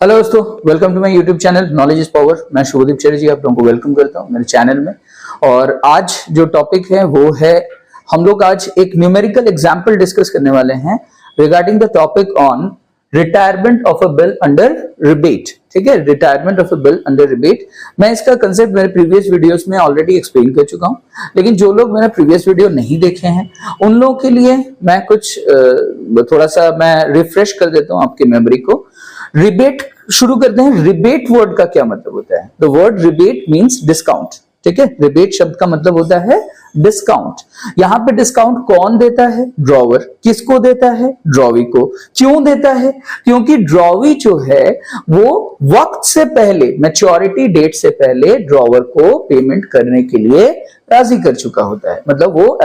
Hello दोस्तों, welcome to my YouTube channel knowledge is power. मैं शुभदीप चौधरी जी आप लोगों को वेलकम करता हूं मेरे चैनल में। और आज जो टॉपिक है वो है, हम लोग आज एक न्यूमेरिकल एग्जांपल डिस्कस करने वाले हैं regarding the topic on retirement of a bill under rebate. ठीक है, retirement of a bill under rebate. मैं इसका कंसेप्ट मेरे प्रीवियस वीडियोस में ऑलरेडी एक्सप्लेन कर चुका हूं, लेकिन जो लोग मेरा प्रीवियस वीडियो नहीं देखे हैं उन लोगों के लिए मैं कुछ थोड़ा सा मैं रिफ्रेश कर देता हूं आपकी मेमोरी को। रिबेट शुरू करते हैं। रिबेट वर्ड का क्या मतलब होता है? The word rebate means discount. ठीक है, रिबेट शब्द का मतलब होता है डिस्काउंट। यहां पे डिस्काउंट कौन देता है? ड्रॉवर। किसको देता है? ड्रॉवी को। क्यों देता है? क्योंकि ड्रॉवी जो है वो वक्त से पहले, मैच्योरिटी डेट से पहले ड्रॉवर को पेमेंट करने के लिए राजी कर चुका होता है। मतलब वो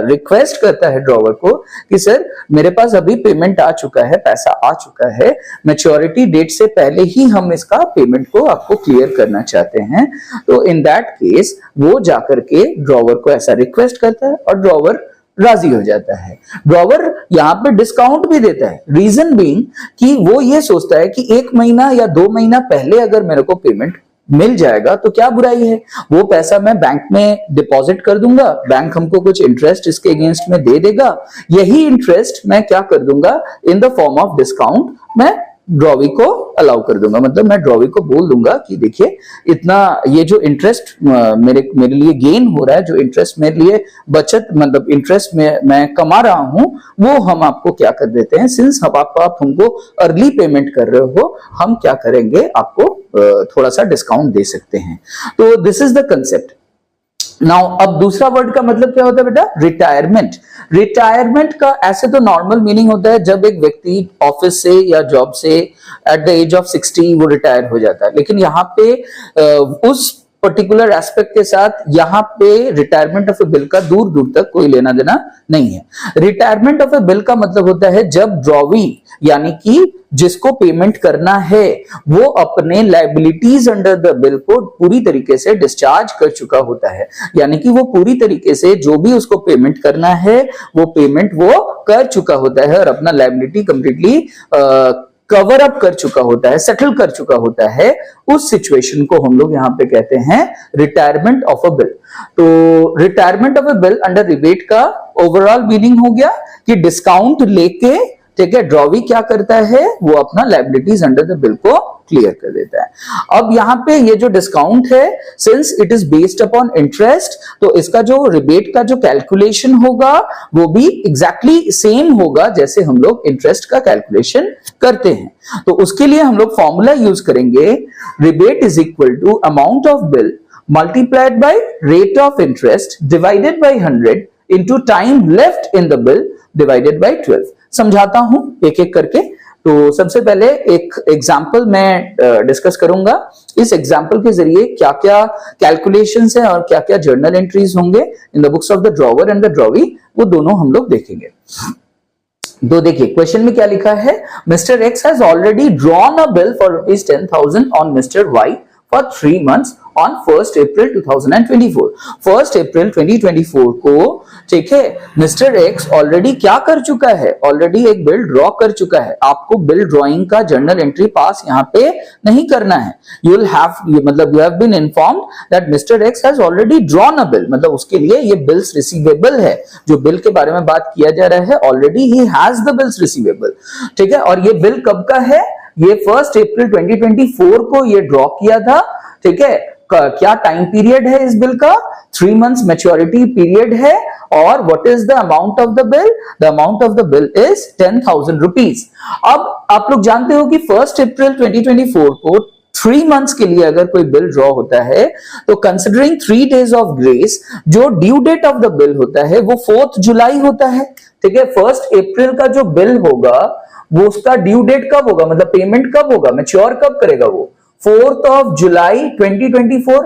रिक्वेस्ट करता है ड्रॉवर को कि सर मेरे पास अभी पेमेंट आ चुका है, पैसा आ चुका है, मैच्योरिटी डेट से पहले ही हम इसका पेमेंट को आपको क्लियर करना चाहते हैं। तो इन दैट केस वो जाकर के ड्रॉवर को ऐसा रिक्वेस्ट करता है और ड्रॉवर राजी हो जाता है। ड्रॉवर यहां पे डिस्काउंट भी देता है, रीजन बीइंग कि वो ये सोचता है कि 1 महीना या 2 महीना पहले अगर मेरे को पेमेंट मिल जाएगा तो क्या बुराई है, वो पैसा मैं बैंक में डिपॉजिट कर दूंगा, बैंक हमको कुछ इंटरेस्ट इसके अगेंस्ट में दे देगा, यही इंटरेस्ट मैं क्या कर दूंगा in the form of discount मैं ड्रॉवी को अलाउ कर दूंगा। मतलब मैं ड्रॉवी को बोल दूंगा कि देखिए इतना ये जो इंटरेस्ट मेरे लिए गेन हो रहा है, जो इंटरेस्ट मेरे लिए बचत मतलब इंटरेस्ट में मैं कमा रहा हूं, वो हम आपको क्या कर देते हैं, सिंस आप हमको अर्ली पेमेंट कर रहे हो, हम क्या करेंगे आपको थोड़ा सा डिस्काउंट दे सकते हैं। तो this is the concept. Now अब दूसरा वर्ड का मतलब क्या होता है बेटा? रिटायरमेंट। रिटायरमेंट का ऐसे तो नॉर्मल मीनिंग होता है जब एक व्यक्ति ऑफिस से या जॉब से एट द एज ऑफ 60 वो रिटायर हो जाता है, लेकिन यहाँ पे उस पर्टिकुलर एस्पेक्ट के साथ यहाँ पे रिटायरमेंट ऑफ ए बिल का दूर दूर तक कोई लेना देना नहीं है। रिटायरमेंट ऑफ ए बिल का मतलब होता है जब ड्रॉवी यानी कि जिसको पेमेंट करना है वो अपने लायबिलिटीज अंडर द बिल को पूरी तरीके से डिस्चार्ज कर चुका होता है, यानी कि वो पूरी तरीके से जो भी उसको पेमेंट करना है वो पेमेंट वो कर चुका होता है और अपना लायबिलिटी कंप्लीटली कवर अप कर चुका होता है, सेटल कर चुका होता है। उस सिचुएशन को हम लोग यहां पे कहते हैं रिटायरमेंट ऑफ अ बिल। तो retirement of a bill under rebate का ओवरऑल मीनिंग हो गया कि डिस्काउंट लेके, ठीक है, ड्रॉवी क्या करता है वो अपना लायबिलिटीज अंडर द बिल को क्लियर कर देता है। अब यहां पे ये जो डिस्काउंट है, since it is based upon interest, तो इसका जो रिबेट का जो कैलकुलेशन होगा वो भी एग्जैक्टली सेम होगा जैसे हम लोग इंटरेस्ट का कैलकुलेशन करते हैं। तो उसके लिए हम लोग फॉर्मूला यूज करेंगे, rebate is equal to amount of bill multiplied by rate of interest divided by 100 into time left in the bill divided by 12। समझाता हूं एक एक करके। तो सबसे पहले एक एग्जाम्पल मैं डिस्कस करूंगा। इस एग्जाम्पल के जरिए क्या क्या कैलकुलेशंस है और क्या क्या जर्नल एंट्रीज होंगे इन the books of the drawer and the drawee, वो दोनों हम लोग देखेंगे। तो देखिए क्वेश्चन में क्या लिखा है, mister X has already drawn a bill for ₹10,000 on mister Y for 3 months on 1st April 2024। 1st April 2024 को, ठीक है, मिस्टर एक्स ऑलरेडी क्या कर चुका है, ऑलरेडी एक बिल ड्रॉ कर चुका है। आपको बिल ड्रॉइंग का जर्नल एंट्री पास यहाँ पे नहीं करना है। You have been informed that mister X has already drawn a bill, मतलब उसके लिए ये बिल्स रिसीवेबल है। जो बिल के बारे में बात किया जा रहा है, already he has the bills receivable. ठीक है, और ये बिल कब का है? ये 1st अप्रैल 2024 को ये ड्रॉ किया था। ठीक है, क्या टाइम पीरियड है इस बिल का? 3 मंथ्स मैच्योरिटी पीरियड है। और what is the amount of the bill? The amount of the bill is 10,000 rupees. अब आप लोग जानते हो कि 1st अप्रैल 2024 को 3 मंथ्स के लिए अगर कोई बिल ड्रॉ होता है तो कंसिडरिंग 3 डेज ऑफ ग्रेस, जो due date of the bill होता है वो 4th जुलाई होता है। ठीक है, 1st अप्रैल का जो बिल होगा वो उसका ड्यू डेट कब होगा, मतलब पेमेंट कब होगा, मैच्योर कब करेगा वो? 4th of July 2024।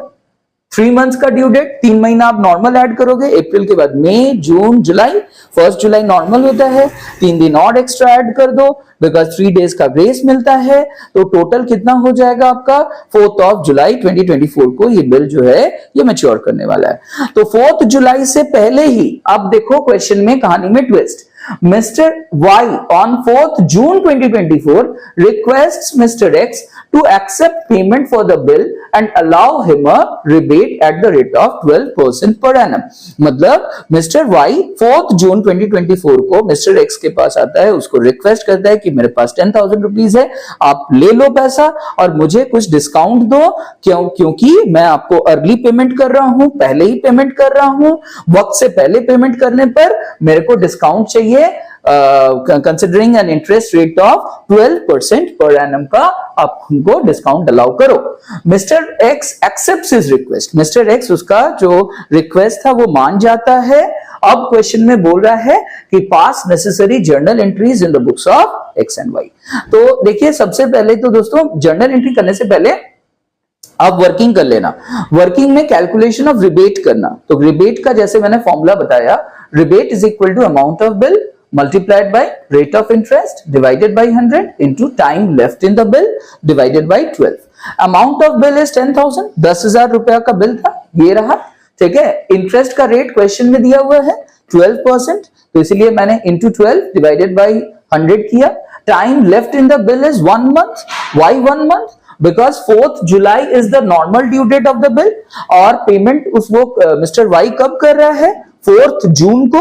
3 मंथ्स का ड्यू डेट, 3 महीना आप नॉर्मल ऐड करोगे, अप्रैल के बाद मई, जून, जुलाई। 1st जुलाई नॉर्मल होता है, 3 दिन और एक्स्ट्रा ऐड कर दो बिकॉज 3 डेज का ग्रेस मिलता है। तो टोटल कितना हो जाएगा आपका? 4th ऑफ जुलाई 2024 को ये बिल जो है ये मैच्योर करने वाला है। तो 4th जुलाई से पहले ही, अब देखो क्वेश्चन में कहानी में twist, Mr. Y on 4th June 2024 requests Mr. X to accept payment for the bill and allow him a rebate at the rate of 12% per annum. मतलब Mr. Y 4th June 2024 को Mr. X के पास आता है, उसको request करता है कि मेरे पास 10,000 रुपीज है, आप ले लो पैसा और मुझे कुछ डिस्काउंट दो, क्योंकि मैं आपको अर्ली पेमेंट कर रहा हूं, पहले ही पेमेंट कर रहा हूं, वक्त से पहले पेमेंट करने पर मेरे को डिस्काउंट चाहिए, considering an interest rate of 12% per annum का आप हमको डिस्काउंट अलाउ करो। Mister x accepts his request, mister x उसका जो रिक्वेस्ट था वो मान जाता है। अब क्वेश्चन में बोल रहा है कि pass necessary journal entries in the books of X and Y. तो देखिए सबसे पहले तो दोस्तों जर्नल एंट्री करने से पहले आप वर्किंग कर लेना। वर्किंग में कैलकुलेशन ऑफ रिबेट करना, तो रिबेट का जैसे मैंने फॉर्मूला बताया, rebate is equal to amount of bill multiplied by rate of interest divided by 100 into time left in the bill divided by 12. Amount of bill is 10,000, 10,000 रुपया का bill था, ये रहा, ठीक है। इंटरेस्ट का रेट क्वेश्चन में दिया हुआ है 12%, तो इसलिए मैंने into 12 divided by 100 किया। Time left in the bill is 1 month. Why 1 month? Because 4th July is the normal due date of the bill और पेमेंट उसको मिस्टर वाई कब कर रहा है? 4th जून को।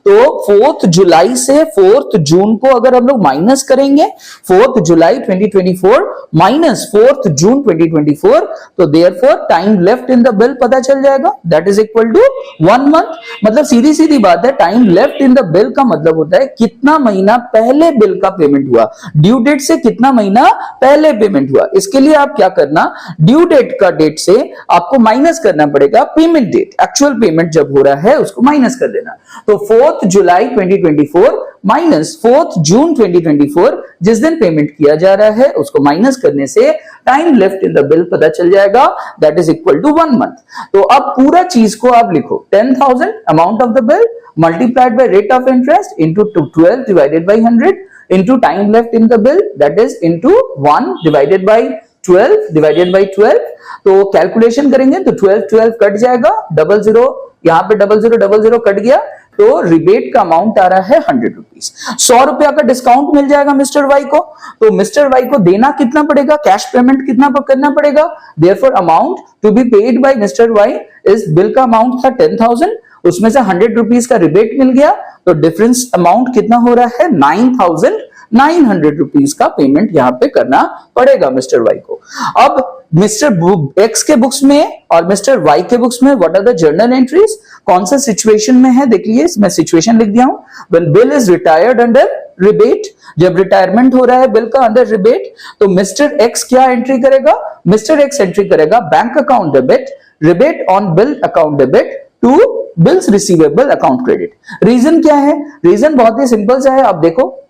तो 4th जुलाई से 4th जून को अगर हम लोग माइनस करेंगे 4th जुलाई 2024 माइनस 4th जून 2024, तो therefore time left in the bill पता चल जाएगा, that is equal to 1 month। मतलब सीधी सीधी बात है, time left in the bill का मतलब होता है कितना महीना पहले बिल का पेमेंट हुआ, ड्यू डेट से कितना महीना पहले पेमेंट हुआ। इसके लिए आप क्या करना, ड्यू डेट का डेट से आपको माइनस करना पड़ेगा पेमेंट डेट, एक्चुअल पेमेंट जब हो रहा है उसको माइनस कर देना। तो 4th जुलाई 2024 माइनस 4th जून 2024 जिस दिन पेमेंट किया जा रहा है उसको माइनस करने से time left in the bill पता चल जाएगा, that is equal to 1 month। तो अब पूरा चीज को आप लिखो 10,000 amount of the bill multiplied by rate of interest into 12 divided by 100 into time left in the bill, that is into 1 divided by 12 divided by 12। तो कैलकुलेशन करेंगे तो 12 कट जाएगा, 00 यहां पे 00 कट गया, तो रिबेट का अमाउंट आ रहा है 100 रुपीज। 100 रुपया का डिस्काउंट मिल जाएगा मिस्टर वाई को, तो मिस्टर वाई को देना कितना पड़ेगा, कैश पेमेंट कितना करना पड़ेगा। Therefore amount to be paid by mister Y इस बिल का अमाउंट था 10,000, उसमें से 100 रुपीज का रिबेट मिल गया, तो डिफरेंस अमाउंट कितना हो रहा है 9,900 रुपीज का पेमेंट यहां पे करना पड़ेगा मिस्टर वाई को। अब मिस्टर एक्स के बुक्स में और मिस्टर वाई के बुक्स में what are the journal entries, कौन सा सिचुएशन में है देख लीजिए, मैं सिचुएशन लिख दिया हूं। When bill is retired under rebate, जब रिटायरमेंट हो रहा है बिल का अंडर रिबेट, तो मिस्टर एक्स क्या एंट्री करेगा, मिस्टर एक्स एंट्री करेगा bank account debit, rebate on bill account debit to bills receivable account credit. Reason क्या है, रीजन बहुत ही सिंपल सा है, आप देखो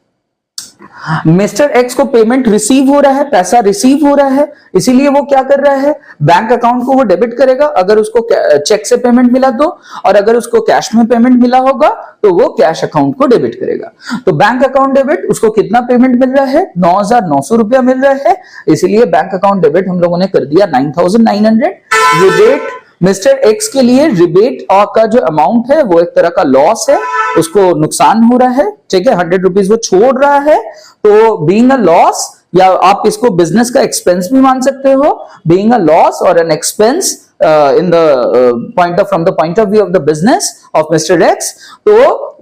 मिस्टर एक्स को पेमेंट रिसीव हो रहा है, पैसा रिसीव हो रहा है, इसीलिए वो क्या कर रहा है, बैंक अकाउंट को वो डेबिट करेगा अगर उसको चेक से पेमेंट मिला तो, और अगर उसको कैश में पेमेंट मिला होगा तो वो कैश अकाउंट को डेबिट करेगा। तो बैंक अकाउंट डेबिट, उसको कितना पेमेंट मिल रहा है, 9,900 रुपया मिल रहा है, इसीलिए बैंक अकाउंट डेबिट हम लोगों ने कर दिया 9,900। रिबेट मिस्टर एक्स के लिए रिबेट का जो अमाउंट है वो एक तरह का लॉस है, उसको नुकसान हो रहा है, ठीक है, 100 रुपीज वो छोड़ रहा है, तो बीइंग अ लॉस, या आप इसको बिजनेस का एक्सपेंस भी मान सकते हो, बीइंग अ लॉस और an expense in the from the point of view of the business of Mr. X, तो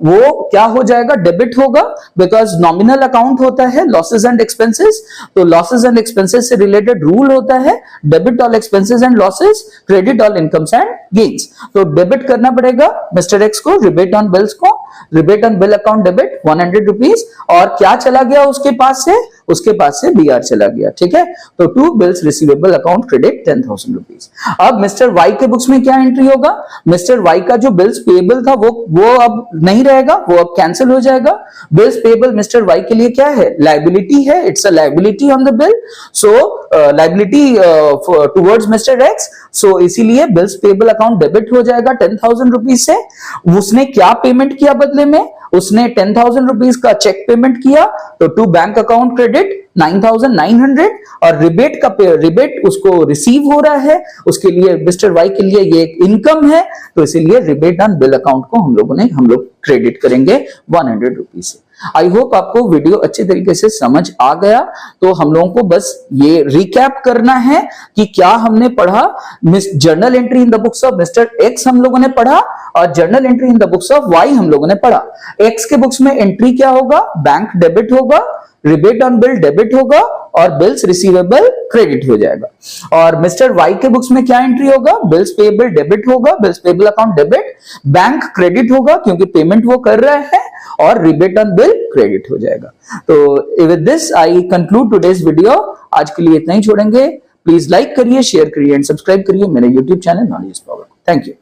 वो क्या हो जाएगा, डेबिट होगा, बिकॉज नॉमिनल अकाउंट होता है लॉसेस एंड एक्सपेंसेस, तो लॉसेस एंड एक्सपेंसेस से रिलेटेड रूल होता है debit all expenses and losses, credit all incomes and gains. तो डेबिट करना पड़ेगा मिस्टर एक्स को रिबेट ऑन बिल्स को, rebate on bill account debit 100 rupees, और क्या चला गया उसके पास से, उसके पास से बीआर चला गया, ठीक है। तो to bills receivable account credit 10,000 rupees. अब मिस्टर वाई के बुक्स में क्या एंट्री होगा, मिस्टर वाई का जो बिल्स पेएबल था वो अब नहीं रहेगा, वो अब कैंसिल हो जाएगा। बिल्स पेएबल मिस्टर वाई के लिए क्या है, लायबिलिटी है, it's a liability on the bill, so liability towards mister X, so इसीलिए बिल्स पेएबल अकाउंट डेबिट हो जाएगा 10,000 रुपीज से। उसने क्या पेमेंट किया बदले में, उसने 10,000 रुपीज का चेक पेमेंट किया, तो टू बैंक अकाउंट क्रेडिट 9,900, और रिबेट उसको रिसीव हो रहा है, उसके लिए मिस्टर वाई के लिए ये एक इनकम है, तो इसीलिए रिबेट ऑन बिल अकाउंट को हम लोग क्रेडिट करेंगे 100 रुपीज से। आई होप आपको वीडियो अच्छे तरीके से समझ आ गया। तो हम लोगों को बस ये रिकैप करना है कि क्या हमने पढ़ा। Journal entry in the books of mister X हम लोगों ने पढ़ा और journal entry in the books of Y हम लोगों ने पढ़ा। एक्स के बुक्स में एंट्री क्या होगा, बैंक डेबिट होगा, रिबेट ऑन बिल डेबिट होगा और बिल्स रिसीवेबल क्रेडिट हो जाएगा। और मिस्टर वाई के बुक्स में क्या एंट्री होगा, बिल्स पेएबल डेबिट होगा, bills payable account debit, bank credit होगा क्योंकि पेमेंट वो कर रहे हैं और रिबेट ऑन बिल क्रेडिट हो जाएगा। तो with this I conclude today's video. आज के लिए इतना ही छोड़ेंगे। प्लीज लाइक करिए, शेयर करिए एंड सब्सक्राइब करिए मेरे YouTube channel knowledge is power. Thank you.